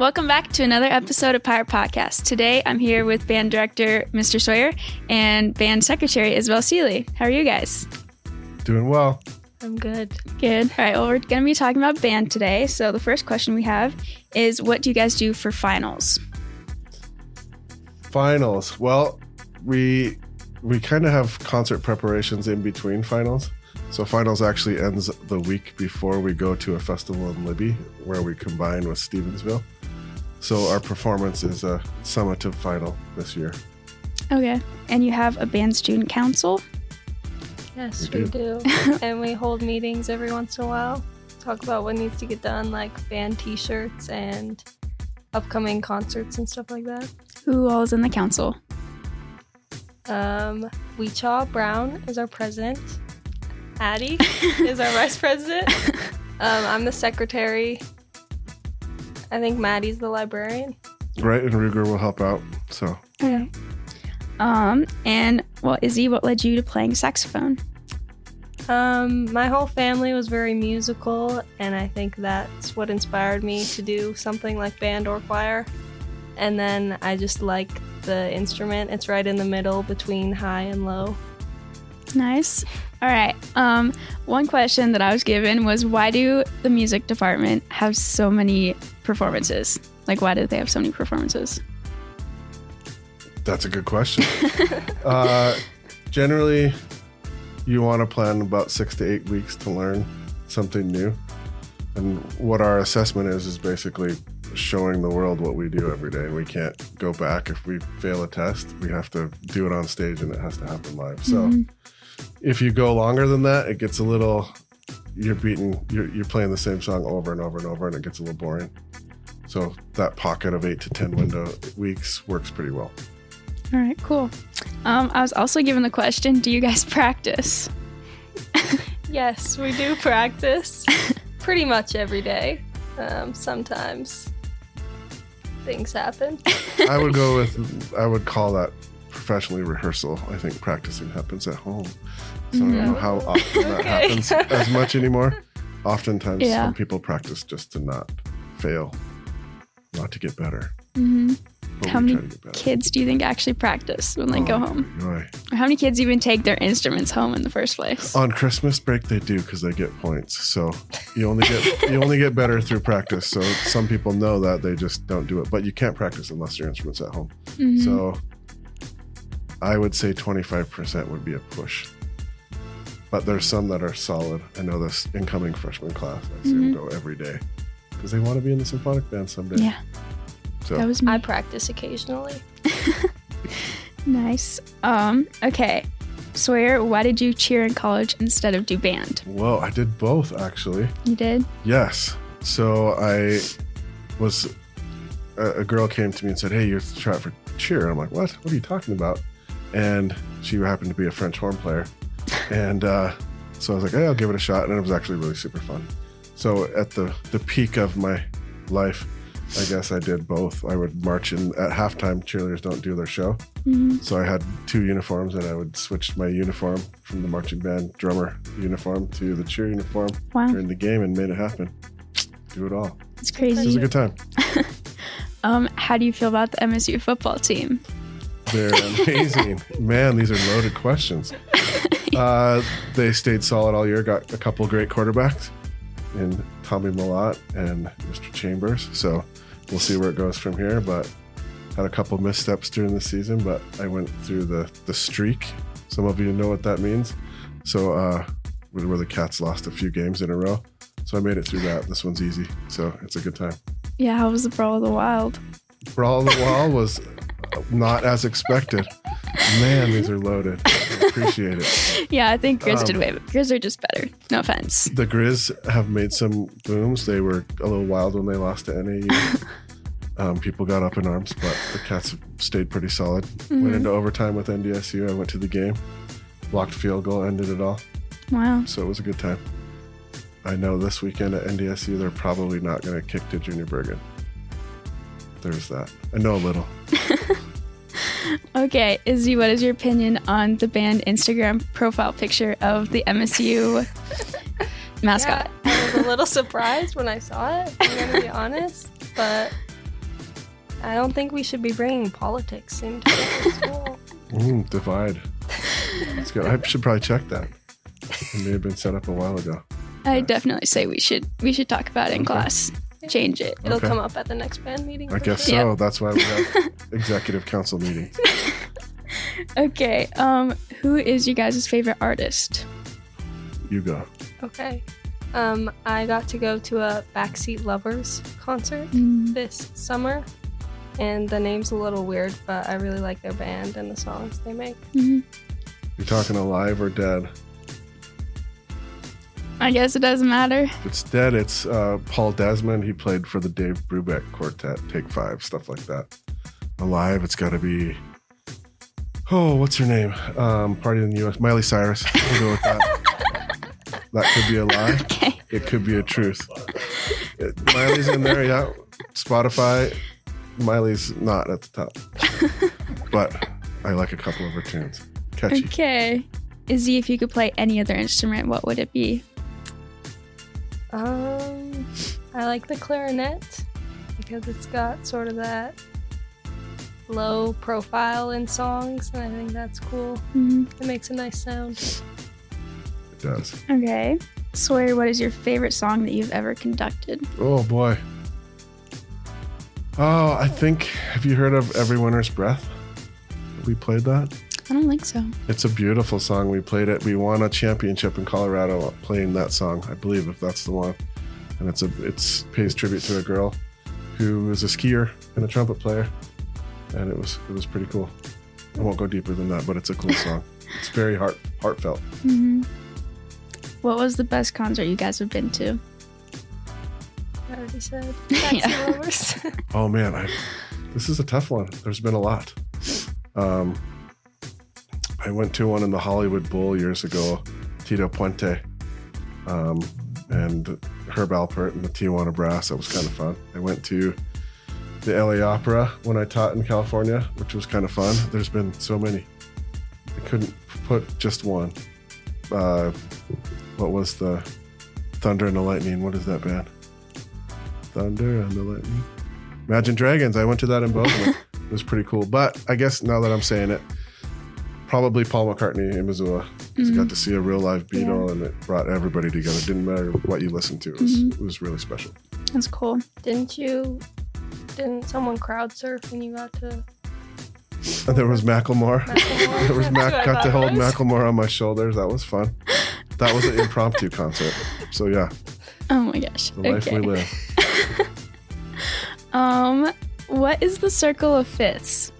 Welcome back to another episode of Pirate Podcast. Today, I'm here with band director, Mr. Sawyer, and band secretary, Isabel Seeley. How are you guys? Doing well. I'm good. Good. All right, well, we're going to be talking about band today. So the first question we have is, what do you guys do for finals? Finals. Well, we kind of have concert preparations in between finals. So finals actually ends the week before we go to a festival in Libby, where we combine with Stevensville. So our performance is a summative final this year. Okay. And you have a band student council? Yes, we do. And we hold meetings every once in a while. Talk about what needs to get done, like band t-shirts and upcoming concerts and stuff like that. Who all is in the council? Weechaw Brown is our president. Addie is our vice president. I'm the secretary. I think Maddie's the librarian. Right, and Ruger will help out. So. Okay. And well, Izzy, what led you to playing saxophone? My whole family was very musical, and I think that's what inspired me to do something like band or choir. And then I just like the instrument. It's right in the middle between high and low. Nice. All right. One question that I was given was, why do the music department have so many performances? Like, why do they have so many performances? That's a good question. Generally, you want to plan about 6 to 8 weeks to learn something new. And what our assessment is basically showing the world what we do every day. We can't go back. If we fail a test, we have to do it on stage, and it has to happen live. So if you go longer than that, it gets a little, you're playing the same song over and over and over, and it gets a little boring. So that pocket of 8 to 10 weeks works pretty well. All right, cool. I was also given the question, do you guys practice? Yes, we do practice pretty much every day. Sometimes things happen. I would call that professionally rehearsal. I think practicing happens at home. So I don't know how often that happens as much anymore. Oftentimes some people practice just to not fail, not to get better. Mm-hmm. How many kids do you think actually practice when they go home? Boy. Or how many kids even take their instruments home in the first place? On Christmas break, they do, because they get points. So you only get better through practice. So some people know that, they just don't do it. But you can't practice unless your instrument's at home. Mm-hmm. So I would say 25% would be a push. But there's some that are solid. I know this incoming freshman class, I see them go every day because they want to be in the symphonic band someday. Yeah. So. That was me. I practice occasionally. Nice. Okay. Sawyer, why did you cheer in college instead of do band? Well, I did both, actually. You did? Yes. So a girl came to me and said, hey, you're trying for cheer. And I'm like, what? What are you talking about? And she happened to be a French horn player. And so I was like, hey, I'll give it a shot. And it was actually really super fun. So at the peak of my life, I guess I did both. I would march in at halftime. Cheerleaders don't do their show. Mm-hmm. So I had 2 uniforms, and I would switch my uniform from the marching band drummer uniform to the cheer uniform during the game, and made it happen. Do it all. It's crazy. It was a good time. How do you feel about the MSU football team? They're amazing. Man, these are loaded questions. They stayed solid all year. Got a couple great quarterbacks in Tommy Millott and Mr. Chambers. So we'll see where it goes from here. But had a couple missteps during the season, but I went through the streak. Some of you know what that means. So where the Cats lost a few games in a row. So I made it through that. This one's easy. So it's a good time. Yeah, how was the Brawl of the Wild? Brawl of the Wild was not as expected. Man, these are loaded. I appreciate it. Yeah, I think Grizz did way, but Grizz are just better. No offense. The Grizz have made some booms. They were a little wild when they lost to NAU. People got up in arms, but the Cats stayed pretty solid. Went into overtime with NDSU. I went to the game. Blocked field goal, ended it all. Wow. So it was a good time. I know this weekend at NDSU, they're probably not going to kick to Junior Bergen. There's that. I know a little. Okay, Izzy, what is your opinion on the band Instagram profile picture of the MSU mascot? Yeah, I was a little surprised when I saw it, I'm going to be honest. But I don't think we should be bringing politics into school. Divide. That's good. I should probably check that. It may have been set up a while ago. I definitely say we should talk about it in class. Change it. It'll come up at the next band meeting. I guess sure. so. Yep. That's why we have executive council meetings. Okay. Who is you guys' favorite artist? You go. Okay. I got to go to a Backseat Lovers concert this summer, and the name's a little weird, but I really like their band and the songs they make. Mm-hmm. You're talking alive or dead? I guess it doesn't matter. If it's dead, it's Paul Desmond. He played for the Dave Brubeck Quartet, Take 5, stuff like that. Alive, it's got to be... Oh, what's her name? Party in the U.S. Miley Cyrus. We'll go with that. That could be a lie. Okay. It could be a truth. Miley's in there, yeah. Spotify, Miley's not at the top. But I like a couple of her tunes. Catchy. Okay. Izzy, if you could play any other instrument, what would it be? I like the clarinet because it's got sort of that low profile in songs, and I think that's cool. Mm-hmm. It makes a nice sound. It does. Okay. Sawyer, what is your favorite song that you've ever conducted? Oh, boy. Oh, I think, have you heard of Every Winter's Breath? We played that? I don't think so. It's a beautiful song. We played it. We won a championship in Colorado playing that song, I believe, if that's the one. And it pays tribute to a girl who is a skier and a trumpet player. And it was pretty cool. I won't go deeper than that, but it's a cool song. It's very heartfelt. Mm-hmm. What was the best concert you guys have been to? I already said. Yeah. Backseat Lovers. Oh, man. This is a tough one. There's been a lot. I went to one in the Hollywood Bowl years ago, Tito Puente, and Herb Alpert and the Tijuana Brass. That was kind of fun. I went to the LA Opera when I taught in California, which was kind of fun. There's been so many. I couldn't put just one. What was the Thunder and the Lightning? What is that band? Thunder and the Lightning. Imagine Dragons. I went to that in both of them. It was pretty cool. But I guess now that I'm saying it, probably Paul McCartney in Missoula. Because I got to see a real live Beatle, and it brought everybody together. It didn't matter what you listened to. It was really special. That's cool. Didn't someone crowd surf when you got to... And there was Macklemore. There was got to hold it was. Macklemore on my shoulders. That was fun. That was an impromptu concert. So yeah, Oh my gosh. the life we live. What is the circle of fifths?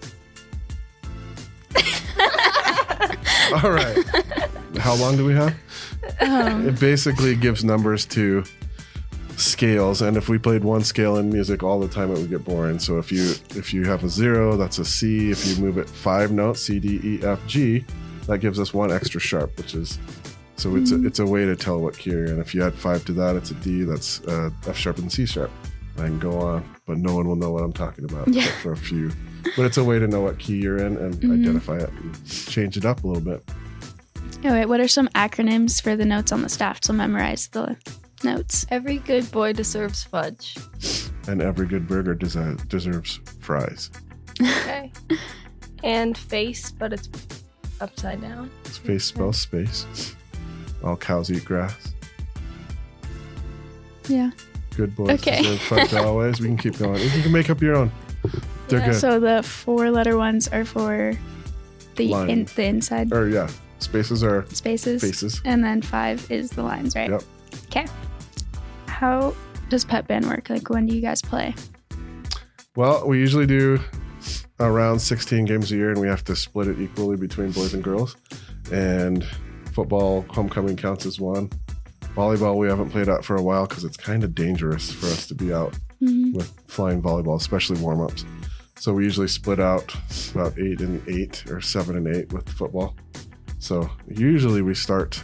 All right. How long do we have? It basically gives numbers to scales, and if we played one scale in music all the time, it would get boring. So if you have a 0, that's a C. If you move it 5 notes, C, D, E, F, G, that gives us one extra sharp, which is so it's a way to tell what key you're in. If you add 5 to that, it's a D. That's F sharp and C sharp. I can go on, but no one will know what I'm talking about except for a few. But it's a way to know what key you're in and identify it and change it up a little bit. All right. What are some acronyms for the notes on the staff to memorize the notes? Every good boy deserves fudge. And every good burger deserves fries. Okay. And face, but it's upside down. Space spells space. All cows eat grass. Yeah. Good boys Okay. deserve fudge always. We can keep going. You can make up your own. They're Yeah, good. So the 4-letter ones are for the Line. the inside Or yeah, spaces are spaces. faces. And then 5 is the lines, right? Yep. Okay. How does pep band work? Like, when do you guys play? Well, we usually do around 16 games a year, and we have to split it equally between boys and girls. And football, homecoming counts as one. Volleyball, we haven't played out for a while because it's kind of dangerous for us to be out with flying volleyball, especially warm-ups. So we usually split out about 8 and 8 or 7 and 8 with football. So usually we start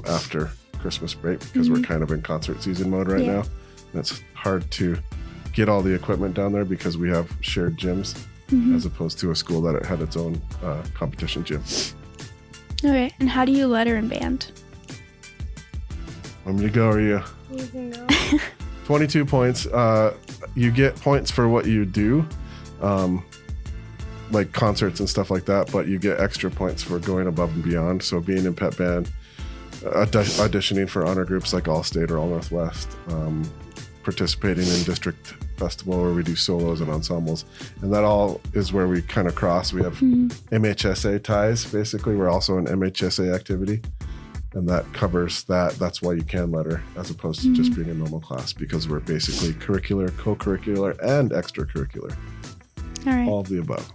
after Christmas break because we're kind of in concert season mode right now. And it's hard to get all the equipment down there because we have shared gyms as opposed to a school that had its own competition gym. Okay. And how do you letter in band? I'm going to go, or you? You can go. 22 points. You get points for what you do. like concerts and stuff like that, but you get extra points for going above and beyond. So being in pep band, auditioning for honor groups like All State or All Northwest, participating in district festival where we do solos and ensembles, and that all is where we kind of cross. We have MHSA ties. Basically, we're also an MHSA activity, and that covers that. That's why you can letter as opposed to just being a normal class, because we're basically curricular, co-curricular, and extracurricular. All right. All of the above.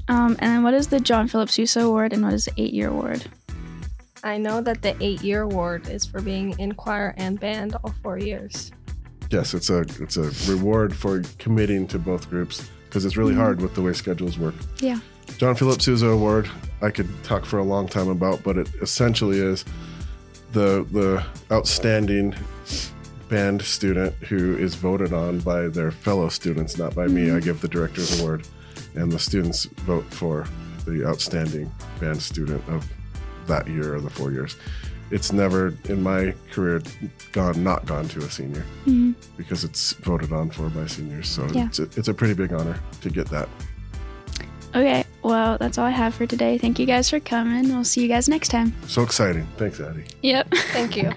And then what is the John Philip Sousa Award, and what is the 8-year award? I know that the 8-year award is for being in choir and band all 4 years. Yes, it's a reward for committing to both groups, because it's really hard with the way schedules work. Yeah. John Philip Sousa Award, I could talk for a long time about, but it essentially is the outstanding band student who is voted on by their fellow students, not by me. I give the director's award, and the students vote for the outstanding band student of that year or the 4 years. It's never in my career not gone to a senior, because it's voted on for by seniors. So it's a pretty big honor to get that. Okay, well, that's all I have for today. Thank you guys for coming. We'll see you guys next time. So exciting. Thanks, Addie. Yep. Thank you.